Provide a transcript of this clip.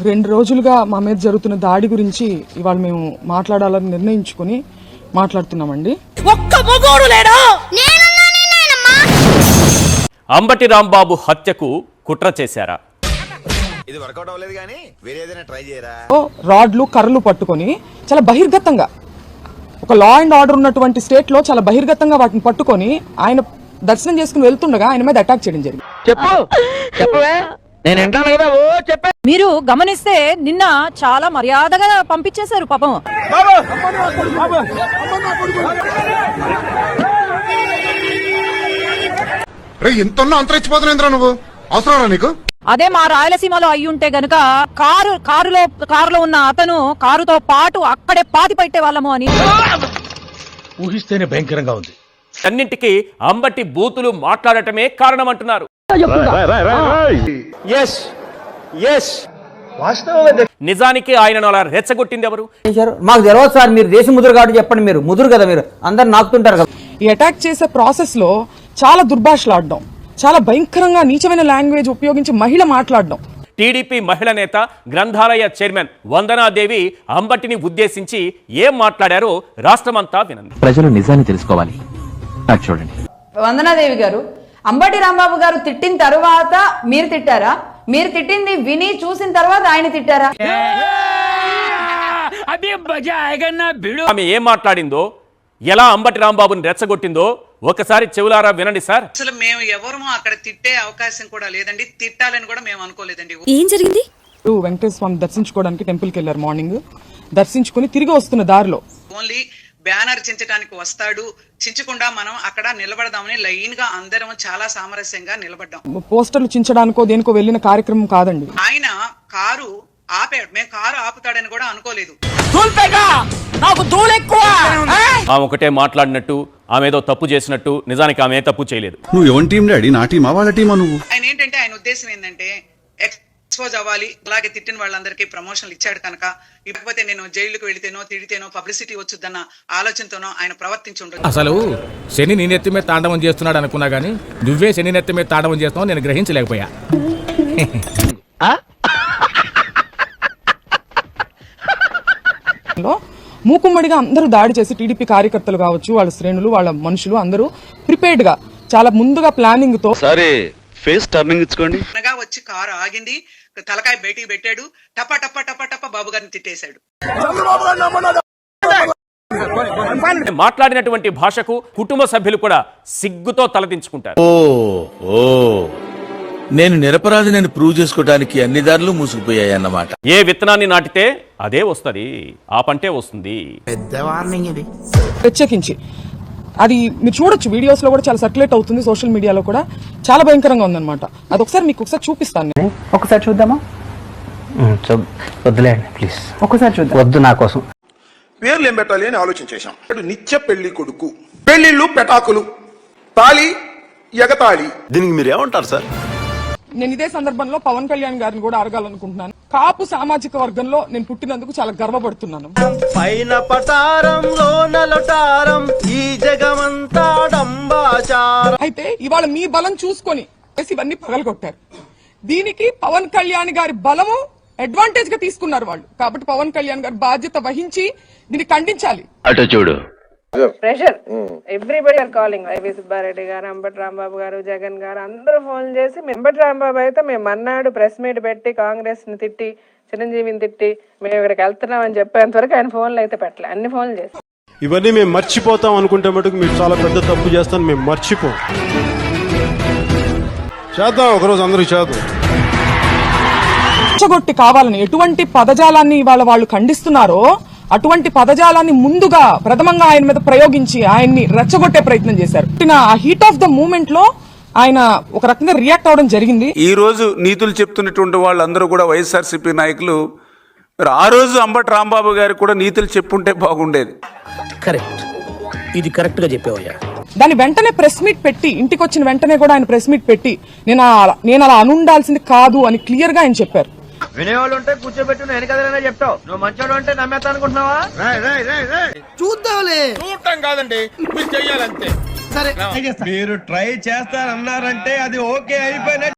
2 రోజులుగా మా మీద జరుగుతున్న దాడి గురించి ఇవాళ మేము మాట్లాడాలని నిర్ణయించుకుని మాట్లాడుతున్నామండి. అంబటి రాంబాబు హత్యకు కుట్ర చేశారా? ఇది వర్కౌట్ అవ్వలేదు కానీ వేరే ఏదైనా ట్రై చేయరా? రాడ్లు కర్రలు పట్టుకొని చాలా బహిర్గతంగా, ఒక లా అండ్ ఆర్డర్ ఉన్నటువంటి స్టేట్ లో చాలా బహిర్గతంగా వాటిని పట్టుకొని ఆయన దర్శనం చేసుకుని వెళ్తుండగా ఆయన మీద అటాక్ చేయడం జరిగింది. మీరు గమనిస్తే నిన్న చాలా మర్యాదగా పంపించేశారు పాపం. ఎంతన్నా అంతరించిపోతున్నా నువ్వు, అవసరం నీకు? అదే మా రాయలసీమలో అయ్యి ఉంటే గనుక కారులో ఉన్న అతను కారుతో పాటు అక్కడే పాతి పెట్టే వాళ్ళము అని ఊహిస్తేనే భయంకరంగా ఉంది. అన్నింటికి అంబటి బూతులు మాట్లాడటమే కారణమంటున్నారు. నిజానికి ఆయనను అలా రెచ్చగొట్టింది ఎవరు? మాకు తెలియదు సార్, మీరు దేశ ముదురు కాబట్టి చెప్పండి. మీరు ముదురు కదా, మీరు అందరు నాకుతుంటారు కదా. ఈ అటాక్ చేసే ప్రాసెస్ లో చాలా దుర్భాషలాడడం, చాలా భయంకరంగా నీచమైన లాంగ్వేజ్ ఉపయోగించి మహిళ మాట్లాడడం. టీడీపీ మహిళా నేత, గ్రంథాలయ చైర్మన్ వందనాదేవి అంబటిని ఉద్దేశించి ఏం మాట్లాడారో రాష్ట్రమంతా వినండి. ప్రజలు నిజాన్ని తెలుసుకోవాలి. చూడండి, వందనాదేవి గారు, అంబటి రాంబాబు గారు తిట్టిన తర్వాత మీరు తిట్టారా? మీరు తిట్టింది విని చూసిన తర్వాత ఆయన తిట్టారా? ఆమె ఏం మాట్లాడిందో, ఎలా అంబటి రాంబాబుని రెచ్చగొట్టిందో ఒకసారి చెవులారా వినండి సార్. అసలు మేము ఎవరు అక్కడ తిట్టే అవకాశం కూడా లేదండి, తిట్టాలని కూడా మేము అనుకోలేదండి. ఏం జరిగింది? వెంకటేశ్వర స్వామి దర్శించుకోవడానికి టెంపుల్ కి వెళ్ళారు. మార్నింగ్ దర్శించుకుని తిరిగి వస్తున్న దారిలో ఓన్లీ బ్యానర్ చించడానికి వస్తాడు, చించకుండా మనం అక్కడ నిలబడదామని లైన్ గా అందరం చాలా సామరస్యంగా నిలబడ్డాం. పోస్టర్లు చించడానికో దేనికో వెళ్ళిన కార్యక్రమం కాదండి. ఆయన కారు ఆపాడు, మేము కారు ఆపుతాడని కూడా అనుకోలేదు. ఆమె ఒకటే మాట్లాడినట్టు, ఆమె ఏదో తప్పు చేసినట్టు, నిజానికి ఆమె తప్పు చేయలేదు. నువ్వు ఎవరి టీం డాడీ? నా టీమా వాళ్ళ టీమా? నువ్వు ఆయన ఏంటంటే ఆయన ఉద్దేశం ఏంటంటే ఎక్స్పోజ్ అవ్వాలి, అలాగే తిట్టిన వాళ్ళందరికీ ప్రమోషన్లు ఇచ్చాడు కనుక, ఇకపోతే నేను జైలుకు వెళితేనో తిడితేనో పబ్లిసిటీ వచ్చుద్దన్న ఆలోచనతోనో ఆయన ప్రవర్తించి ఉండదు. అసలు శని నీ నెత్తి మీద తాండవం చేస్తున్నాడు అనుకున్నా గానీ నువ్వే శని నెత్తి మీద తాండవం చేస్తున్నావు నేను గ్రహించలేకపోయా. మూకుమ్మడిగా అందరూ దాడి చేసి టీడీపీ కార్యకర్తలు కావచ్చు, వాళ్ళ శ్రేణులు, వాళ్ళ మనుషులు అందరూ ప్రిపేర్డ్ గా, చాలా ముందుగా ప్లానింగ్ తో సరే ఫేస్ టర్నింగ్ ఇచ్చుకోండి. వచ్చి కారు ఆగింది, తలకాయ బయటికి పెట్టాడు, టప టప టప టప బాబు గారిని తిట్టేశాడు. మాట్లాడినటువంటి భాషకు కుటుంబ సభ్యులు కూడా సిగ్గుతో తలదించుకుంటారు. నేను నిరపరాధిని ప్రూవ్ చేసుకోవడానికి అన్ని దారులు మూసుకుపోయాయన్నమాట. ఏ విత్తనాన్ని నాటితే అదే వస్తుంది, ఆ పంటే వస్తుంది. పెద్ద వార్నింగ్ ఇది. ప్రత్యేకించి అది మీరు చూడొచ్చు, వీడియోస్ లో కూడా చాలా సర్క్యులేట్ అవుతుంది, సోషల్ మీడియాలో కూడా చాలా భయంకరంగా ఉందన్నమాట. అది ఒకసారి మీకు ఒకసారి చూపిస్తాను. నేను ఒకసారి చూద్దామా? వద్దులేండి ప్లీజ్, ఒకసారి చూద్దాం. వద్దు, నా కోసం. పేర్లు ఏం పెట్టాలి అని ఆలోచించేశాం. నిత్య పెళ్లి కొడుకు, పెళ్లిళ్ళు పెటాకులు, తాళి ఎగతాళి. దీనికి మీరు ఏమంటారు సార్? నేను ఇదే సందర్భంలో పవన్ కళ్యాణ్ గారిని కూడా అడగాలనుకుంటున్నాను. కాపు సామాజిక వర్గంలో నేను పుట్టినందుకు చాలా గర్వపడుతున్నాను. పైన పటారంలో నలటారం, ఈ జగమంతా డంబాచారం. అయితే ఇవాళ మీ బలం చూసుకొని ఇవన్నీ పగలగొట్టారు. దీనికి పవన్ కళ్యాణ్ గారి బలము అడ్వాంటేజ్ గా తీసుకున్నారు వాళ్ళు. కాబట్టి పవన్ కళ్యాణ్ గారు బాధ్యత వహించి దీన్ని ఖండించాలి. అటు చూడు, pressure everybody are calling. Y V Subba Reddy గారు, అంబటి రాంబాబు గారు, జగన్ గారు అందరూ ఫోన్ చేసి, అంబటి రాంబాబు అయితే మేము అన్నాడు ప్రెస్ మీట్ పెట్టి కాంగ్రెస్ ని తిట్టి, చిరంజీవిని తిట్టి మేము ఇక్కడికి వెళ్తున్నాం అని చెప్పేంత వరకు ఆయన ఫోన్లు అయితే పెట్టలే. అన్ని ఫోన్లు చేసి ఇవన్నీ మేము మర్చిపోతాం అనుకుంటే మటుకు మీరు చాలా పెద్ద తప్పు చేస్తాను. మేము మర్చిపోం, చేద్దాం, ఒకరోజు అందరూ చేద్దాం. రెచ్చగొట్టి కావాలని ఎటువంటి పదజాలాన్ని ఇవాళ వాళ్ళు ఖండిస్తున్నారో అటువంటి పదజాలాన్ని ముందుగా ప్రథమంగా ఆయన మీద ప్రయోగించి ఆయన్ని రెచ్చగొట్టే ప్రయత్నం చేశారు. ఆ హీట్ ఆఫ్ ద మూమెంట్ లో ఆయన ఒక రకంగా రియాక్ట్ అవడం జరిగింది. ఈ రోజు నీతులు చెప్తున్నటువంటి వాళ్ళందరూ కూడా వైఎస్ఆర్సీపీ నాయకులు, ఆ రోజు అంబటి రాంబాబు గారికి కూడా నీతులు చెప్పుంటే బాగుండేది. కరెక్ట్, ఇది కరెక్ట్ గా చెప్పావయ్యా. దాని వెంటనే ప్రెస్ మీట్ పెట్టి, ఇంటికి వచ్చిన వెంటనే కూడా ఆయన ప్రెస్ మీట్ పెట్టి నేను అలా అనుండాల్సింది కాదు అని క్లియర్ గా ఆయన చెప్పారు. వినేవాళ్ళు ఉంటే కూర్చోబెట్టి నేను కదలనే చెప్తావు, నువ్వు మంచోడు అంటే నమ్మేస్తా అనుకుంటున్నావా? చూద్దాంలే, చూడటం కాదండి, మీరు చెయ్యాలంతే. సరే, మీరు ట్రై చేస్తారన్నారంటే అది ఓకే అయిపోయిన